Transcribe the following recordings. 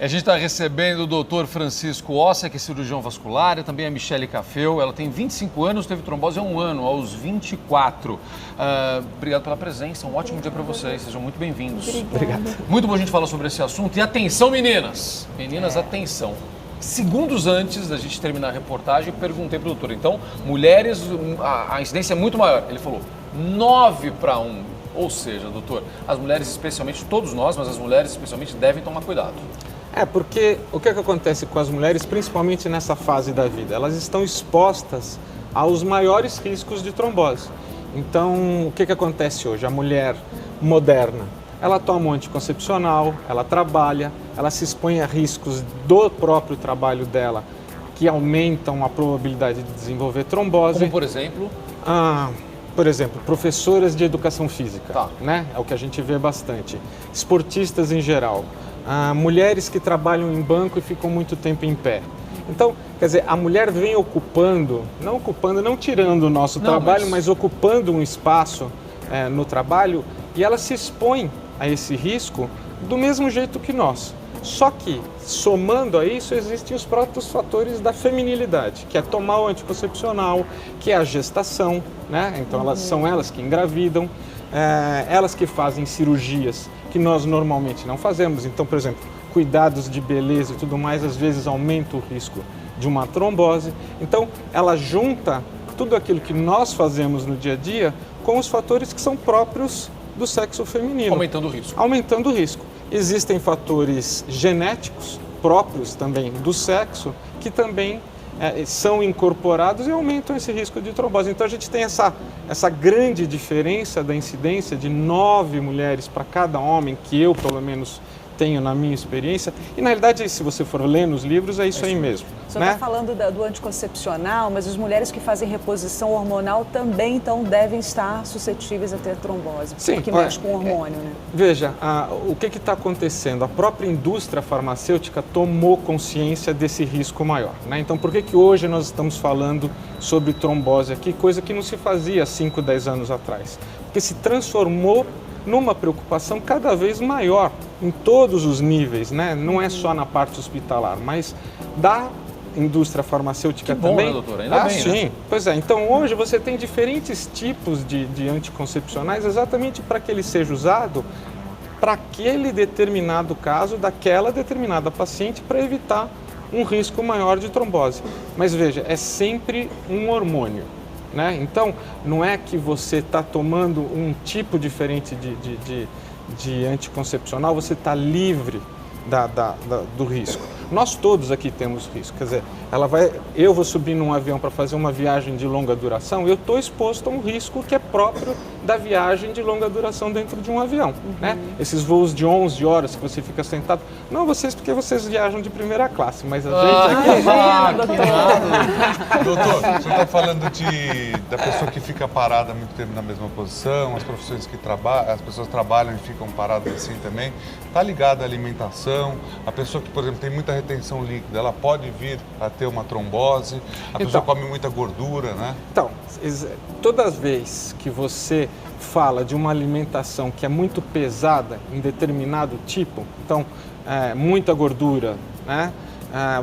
A gente está recebendo o doutor Francisco Osser, que é cirurgião vascular, e também a Michele Cafeu. Ela tem 25 anos, teve trombose há um ano, aos 24. Obrigado pela presença, um ótimo dia para vocês, sejam muito bem-vindos. Obrigado. Muito bom a gente falar sobre esse assunto. E atenção, meninas! Meninas, atenção. Segundos antes da gente terminar a reportagem, perguntei para o doutor, então, mulheres, a incidência é muito maior. Ele falou, 9 para 1. Ou seja, doutor, as mulheres especialmente, todos nós, mas as mulheres especialmente devem tomar cuidado. Porque o que acontece com as mulheres, principalmente nessa fase da vida? Elas estão expostas aos maiores riscos de trombose. Então, o que acontece hoje? A mulher moderna, ela toma um anticoncepcional, ela trabalha, ela se expõe a riscos do próprio trabalho dela, que aumentam a probabilidade de desenvolver trombose. Como, por exemplo? Por exemplo, professoras de educação física, Tá. né? É o que a gente vê bastante. Esportistas em geral. Mulheres que trabalham em banco e ficam muito tempo em pé. Então, quer dizer, a mulher vem não tirando o nosso trabalho, mas ocupando um espaço no trabalho, e ela se expõe a esse risco do mesmo jeito que nós. Só que, somando a isso, existem os próprios fatores da feminilidade, que é tomar o anticoncepcional, que é a gestação, né? Então, são elas que engravidam, elas que fazem cirurgias que nós normalmente não fazemos. Então, por exemplo, cuidados de beleza e tudo mais, às vezes aumenta o risco de uma trombose. Então, ela junta tudo aquilo que nós fazemos no dia a dia com os fatores que são próprios do sexo feminino. Aumentando o risco. Aumentando o risco. Existem fatores genéticos próprios também do sexo que também são incorporados e aumentam esse risco de trombose. Então a gente tem essa grande diferença da incidência de 9 mulheres para cada homem, que eu pelo menos tenho na minha experiência, e na realidade, se você for ler nos livros, é isso aí mesmo. O senhor está falando do anticoncepcional, mas as mulheres que fazem reposição hormonal também então devem estar suscetíveis a ter trombose, porque mexe com o hormônio, né? Veja, o que está acontecendo? A própria indústria farmacêutica tomou consciência desse risco maior, né? Então, por que hoje nós estamos falando sobre trombose aqui, coisa que não se fazia 5, 10 anos atrás? Porque se transformou numa preocupação cada vez maior em todos os níveis, né? Não é só na parte hospitalar, mas da indústria farmacêutica que bom, também. Né, doutora? Ainda bem, sim. Né? Pois é, então hoje você tem diferentes tipos de anticoncepcionais exatamente para que ele seja usado para aquele determinado caso, daquela determinada paciente, para evitar um risco maior de trombose. Mas veja, é sempre um hormônio. Né? Então, não é que você está tomando um tipo diferente de anticoncepcional, você está livre do risco. Nós todos aqui temos risco, quer dizer, eu vou subir num avião para fazer uma viagem de longa duração, eu estou exposto a um risco que é próprio da viagem de longa duração dentro de um avião, né? Esses voos de 11 horas que você fica sentado, não vocês porque vocês viajam de primeira classe, mas a gente aqui... Doutor, você está falando da pessoa que fica parada muito tempo na mesma posição, as profissões que as pessoas trabalham e ficam paradas assim também, está ligado à alimentação, a pessoa que, por exemplo, tem muita retenção líquida, ela pode vir a ter uma trombose, a pessoa come muita gordura, né? Então, toda vez que você fala de uma alimentação que é muito pesada em determinado tipo, então, muita gordura, né?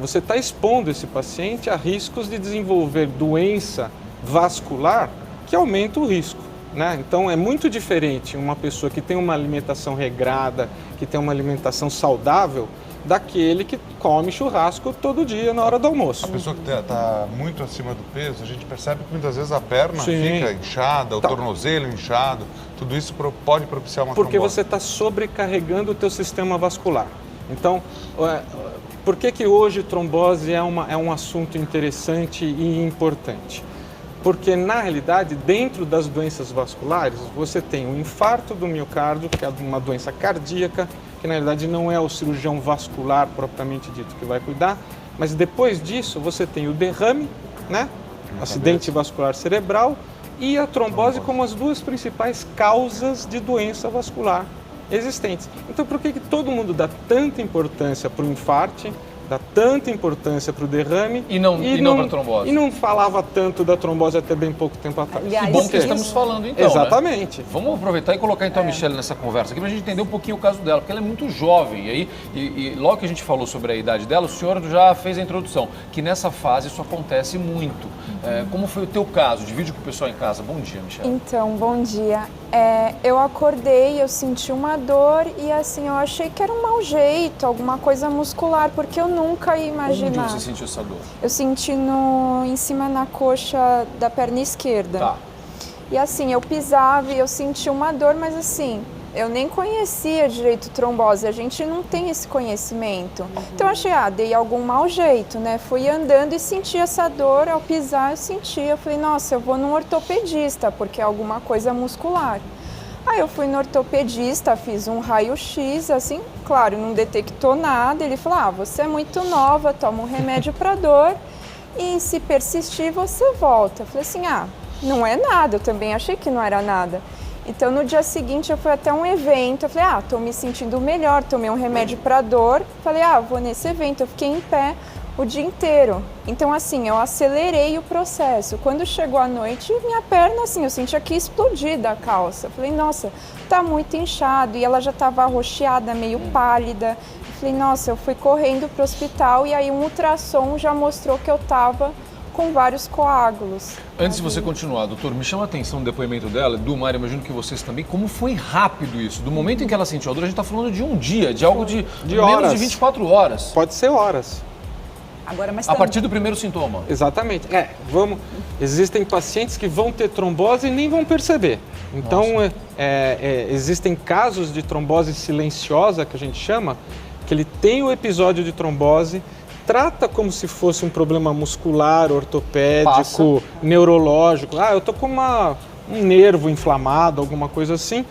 Você está expondo esse paciente a riscos de desenvolver doença vascular que aumenta o risco, né? Então, é muito diferente uma pessoa que tem uma alimentação regrada, que tem uma alimentação saudável, daquele que come churrasco todo dia na hora do almoço. A pessoa que está muito acima do peso, a gente percebe que muitas vezes a perna fica inchada, o tornozelo inchado, tudo isso pode propiciar uma trombose. Porque você está sobrecarregando o teu sistema vascular. Então, por que hoje trombose é um assunto interessante e importante? Porque, na realidade, dentro das doenças vasculares, você tem o infarto do miocárdio, que é uma doença cardíaca, que na realidade não é o cirurgião vascular propriamente dito que vai cuidar, mas depois disso você tem o derrame, né? Acidente vascular cerebral, e a trombose como as duas principais causas de doença vascular existentes. Então, por que todo mundo dá tanta importância para o infarto, dá tanta importância para o derrame e não para a trombose. E não falava tanto da trombose até bem pouco tempo atrás. Que bom que estamos falando então, exatamente. Né? Vamos aproveitar e colocar então a Michelle nessa conversa aqui para a gente entender um pouquinho o caso dela, porque ela é muito jovem. E logo que a gente falou sobre a idade dela, o senhor já fez a introdução, que nessa fase isso acontece muito. Como foi o teu caso? Divide com o pessoal em casa. Bom dia, Michelle. Então, bom dia. Eu acordei, eu senti uma dor e assim, eu achei que era um mau jeito, alguma coisa muscular, porque eu nunca ia imaginar. Onde você sentiu essa dor? Eu senti em cima na coxa da perna esquerda. Tá. E assim, eu pisava e eu senti uma dor, mas assim, eu nem conhecia direito trombose, a gente não tem esse conhecimento. Então eu achei, dei algum mau jeito, né? Fui andando e senti essa dor, ao pisar eu senti, eu falei, nossa, eu vou num ortopedista, porque é alguma coisa muscular. Aí eu fui no ortopedista, fiz um raio-x, assim, claro, não detectou nada. Ele falou, você é muito nova, toma um remédio para dor e se persistir você volta. Eu falei assim, não é nada, eu também achei que não era nada. Então no dia seguinte eu fui até um evento, eu falei, tô me sentindo melhor, tomei um remédio para dor. Falei, vou nesse evento, eu fiquei em pé o dia inteiro. Então assim, eu acelerei o processo. Quando chegou a noite, minha perna, assim, eu sentia que ia explodir da calça. Eu falei, nossa, tá muito inchado. E ela já estava arroxeada, meio pálida. Eu falei, nossa, eu fui correndo pro hospital e aí um ultrassom já mostrou que eu tava com vários coágulos. Antes de você continuar, doutor, me chama a atenção o depoimento dela, do Mário, imagino que vocês também, como foi rápido isso? Do momento em que ela sentiu a dor, a gente está falando de um dia, de algo de menos de 24 horas. Pode ser horas. Agora, mas a partir do primeiro sintoma. Exatamente. Existem pacientes que vão ter trombose e nem vão perceber. Então, existem casos de trombose silenciosa, que a gente chama, que ele tem o episódio de trombose, trata como se fosse um problema muscular, ortopédico, neurológico. Eu tô com um nervo inflamado, alguma coisa assim.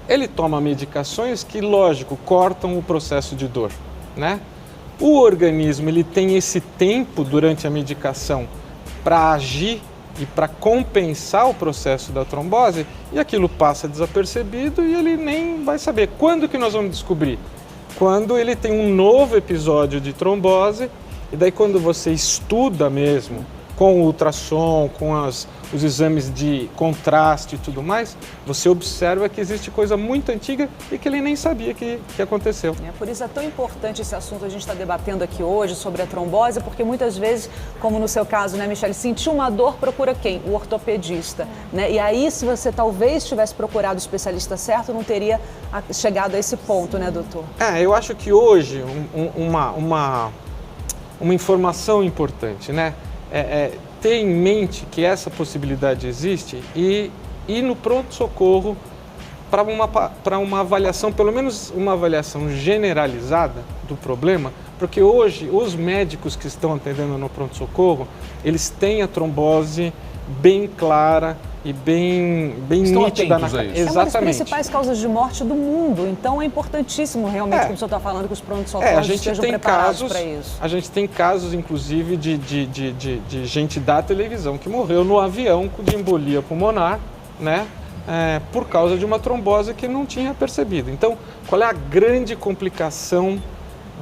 Ele toma medicações que, lógico, cortam o processo de dor, né? O organismo, ele tem esse tempo durante a medicação para agir e para compensar o processo da trombose, e aquilo passa desapercebido e ele nem vai saber. Quando que nós vamos descobrir? Quando ele tem um novo episódio de trombose, e daí quando você estuda mesmo, com o ultrassom, com os exames de contraste e tudo mais, você observa que existe coisa muito antiga e que ele nem sabia que aconteceu. Por isso é tão importante esse assunto a gente está debatendo aqui hoje sobre a trombose, porque muitas vezes, como no seu caso, né, Michelle, sentiu uma dor, procura quem? O ortopedista. Né? E aí, se você talvez tivesse procurado o especialista certo, não teria chegado a esse ponto, né, doutor? Eu acho que hoje uma informação importante, né? Ter em mente que essa possibilidade existe e ir no pronto-socorro para uma avaliação, pelo menos uma avaliação generalizada do problema, porque hoje os médicos que estão atendendo no pronto-socorro, eles têm a trombose bem clara e bem nítida na cara. Exatamente. É uma das principais causas de morte do mundo, então é importantíssimo realmente, como o senhor está falando, que os pronto-socorros estejam preparados para isso. A gente tem casos, inclusive, de gente da televisão que morreu no avião de embolia pulmonar, né? Por causa de uma trombose que não tinha percebido. Então, qual é a grande complicação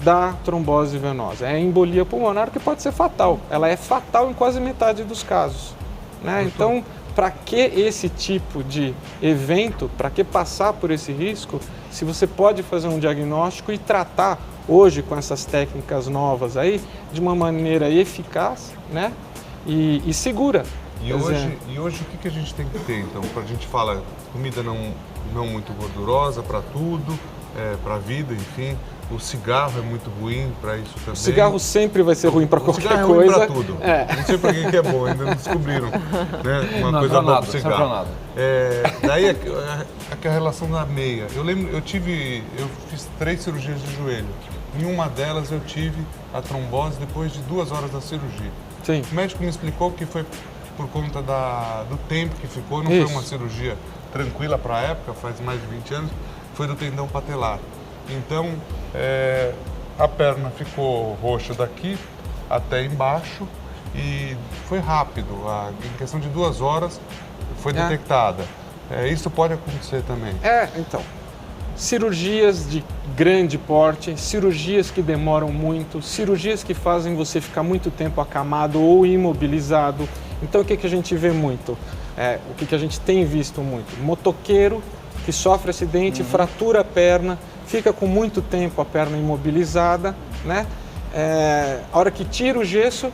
da trombose venosa? É a embolia pulmonar, que pode ser fatal. Ela é fatal em quase metade dos casos, né? Então, para que esse tipo de evento, para que passar por esse risco, se você pode fazer um diagnóstico e tratar hoje com essas técnicas novas aí, de uma maneira eficaz, né? E segura. E hoje o que a gente tem que ter, então? A gente fala comida não muito gordurosa para tudo, para a vida, enfim. O cigarro é muito ruim para isso também. O cigarro sempre vai ser ruim para qualquer coisa. O cigarro é ruim para tudo. Não sei para que é bom, ainda não descobriram. Né? Uma coisa boa para o cigarro. Daí a relação da meia. Eu lembro, eu fiz 3 cirurgias de joelho. Em uma delas eu tive a trombose depois de 2 horas da cirurgia. Sim. O médico me explicou que foi por conta do tempo que ficou, não foi uma cirurgia tranquila para a época, faz mais de 20 anos, foi do tendão patelar. Então, a perna ficou roxa daqui até embaixo e foi rápido. Em questão de 2 horas foi detectada. Isso pode acontecer também. Então, cirurgias de grande porte, cirurgias que demoram muito, cirurgias que fazem você ficar muito tempo acamado ou imobilizado. Então o que a gente vê muito? O que a gente tem visto muito? Motoqueiro que sofre acidente, fratura a perna, fica com muito tempo a perna imobilizada, né? A hora que tira o gesso,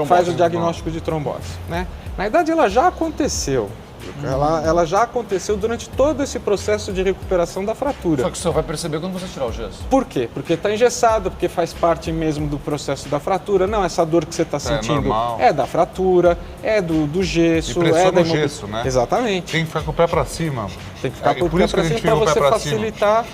faz o diagnóstico de trombose, né? Na verdade, ela já aconteceu. Ela já aconteceu durante todo esse processo de recuperação da fratura. Só que o senhor vai perceber quando você tirar o gesso. Por quê? Porque está engessado, porque faz parte mesmo do processo da fratura. Não, essa dor que você está sentindo é da fratura, é do gesso. E pressiona o gesso, né? Exatamente. Tem que ficar com o pé para cima. Tem que ficar com o pé para cima para você facilitar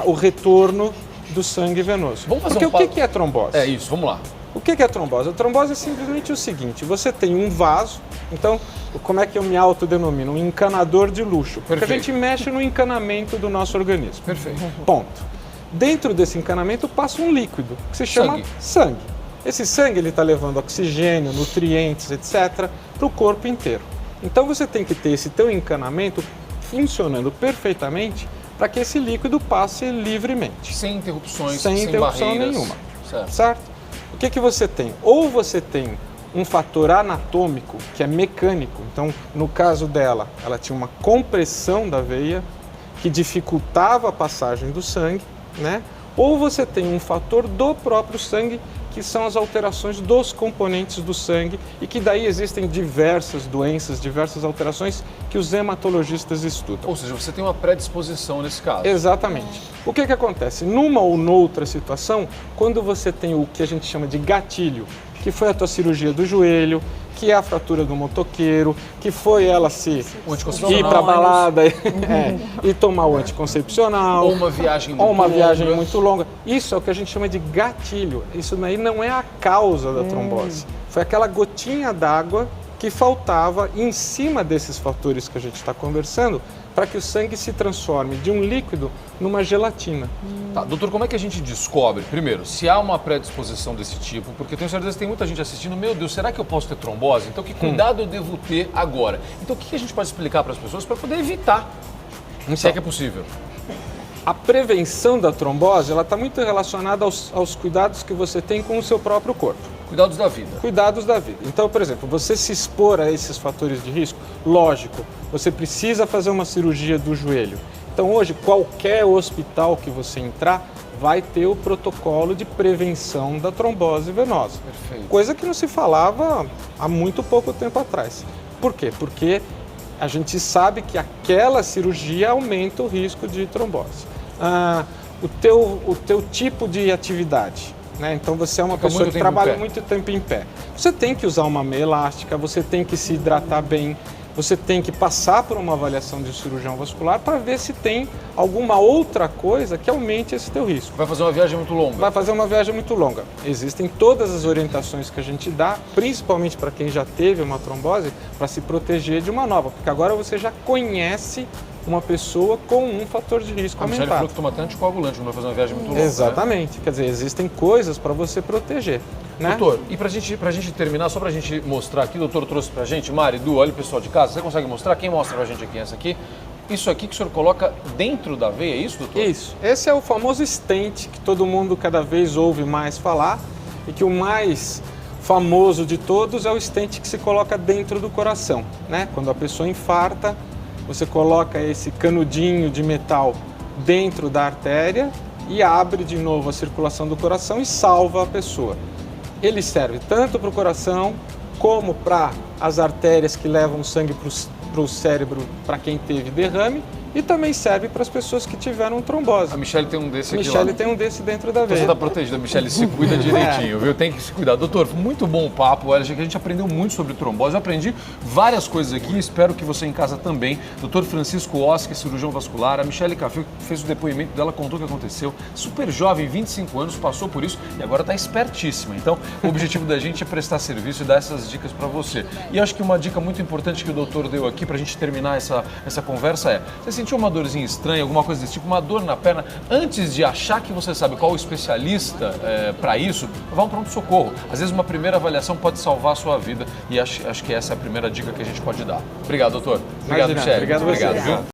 o retorno do sangue venoso. Vamos fazer porque o que é trombose? É isso, vamos lá. O que é trombose? A trombose é simplesmente o seguinte, você tem um vaso, então como é que eu me autodenomino? Um encanador de luxo. Porque Perfeito. a gente mexe no encanamento do nosso organismo. Perfeito. Ponto. Dentro desse encanamento passa um líquido, que se chama sangue. Esse sangue está levando oxigênio, nutrientes, etc., para o corpo inteiro. Então você tem que ter esse teu encanamento funcionando perfeitamente para que esse líquido passe livremente. Sem interrupções, sem interrupção barreiras. nenhuma. Certo. O que você tem? Ou você tem um fator anatômico, que é mecânico. Então, no caso dela, ela tinha uma compressão da veia que dificultava a passagem do sangue, né? Ou você tem um fator do próprio sangue, que são as alterações dos componentes do sangue e que daí existem diversas doenças, diversas alterações que os hematologistas estudam. Ou seja, você tem uma predisposição nesse caso. Exatamente. O que acontece? Numa ou noutra situação, quando você tem o que a gente chama de gatilho, que foi a tua cirurgia do joelho, que é a fratura do motoqueiro, que foi ela se ir para a balada e tomar o anticoncepcional. Ou uma viagem muito longa. Isso é o que a gente chama de gatilho. Isso daí não é a causa da trombose. Foi aquela gotinha d'água que faltava em cima desses fatores que a gente está conversando para que o sangue se transforme de um líquido numa gelatina. Tá, doutor, como é que a gente descobre, primeiro, se há uma predisposição desse tipo? Porque eu tenho certeza que tem muita gente assistindo, meu Deus, será que eu posso ter trombose? Então que cuidado eu devo ter agora? Então o que a gente pode explicar para as pessoas para poder evitar, se é que é possível? A prevenção da trombose, ela está muito relacionada aos cuidados que você tem com o seu próprio corpo. Cuidados da vida. Cuidados da vida. Então, por exemplo, você se expor a esses fatores de risco, lógico, você precisa fazer uma cirurgia do joelho. Então, hoje, qualquer hospital que você entrar vai ter o protocolo de prevenção da trombose venosa. Perfeito. Coisa que não se falava há muito pouco tempo atrás. Por quê? Porque a gente sabe que aquela cirurgia aumenta o risco de trombose. O teu tipo de atividade, né? Então você é uma pessoa que trabalha muito tempo em pé. Você tem que usar uma meia elástica, você tem que se hidratar bem, você tem que passar por uma avaliação de cirurgião vascular para ver se tem alguma outra coisa que aumente esse teu risco. Vai fazer uma viagem muito longa? Vai fazer uma viagem muito longa. Existem todas as orientações que a gente dá, principalmente para quem já teve uma trombose, para se proteger de uma nova, porque agora você já conhece uma pessoa com um fator de risco aumentado. A falou que toma até anticoagulante quando vai fazer uma viagem muito longa. Exatamente. Quer dizer, existem coisas para você proteger. Né? Doutor, e pra gente terminar, só pra gente mostrar aqui, o doutor trouxe pra gente, Mari, Du, olha o pessoal de casa, você consegue mostrar? Quem mostra pra gente aqui essa aqui? Isso aqui que o senhor coloca dentro da veia, é isso, doutor? Isso. Esse é o famoso stent que todo mundo cada vez ouve mais falar e que o mais famoso de todos é o stent que se coloca dentro do coração, né? Quando a pessoa infarta, você coloca esse canudinho de metal dentro da artéria e abre de novo a circulação do coração e salva a pessoa. Ele serve tanto para o coração como para as artérias que levam sangue para o cérebro para quem teve derrame e também serve para as pessoas que tiveram trombose. A Michelle tem um desse aqui. A Michelle tem um desse dentro da veia. Você está protegida, Michelle, se cuida direitinho, viu? Tem que se cuidar. Doutor, muito bom o papo. Olha, a gente aprendeu muito sobre trombose. Eu aprendi várias coisas aqui, espero que você em casa também. Doutor Francisco Oscar, cirurgião vascular. A Michelle Café fez o depoimento dela, contou o que aconteceu. Super jovem, 25 anos, passou por isso e agora está espertíssima. Então, o objetivo da gente é prestar serviço e dar essas dicas para você. E acho que uma dica muito importante que o doutor deu aqui para a gente terminar essa conversa é: você sentiu uma dorzinha estranha, alguma coisa desse tipo, uma dor na perna, antes de achar que você sabe qual o especialista para isso, vá a um pronto-socorro. Às vezes uma primeira avaliação pode salvar a sua vida e acho que essa é a primeira dica que a gente pode dar. Obrigado, doutor. Obrigado, Michelle. Obrigado, viu?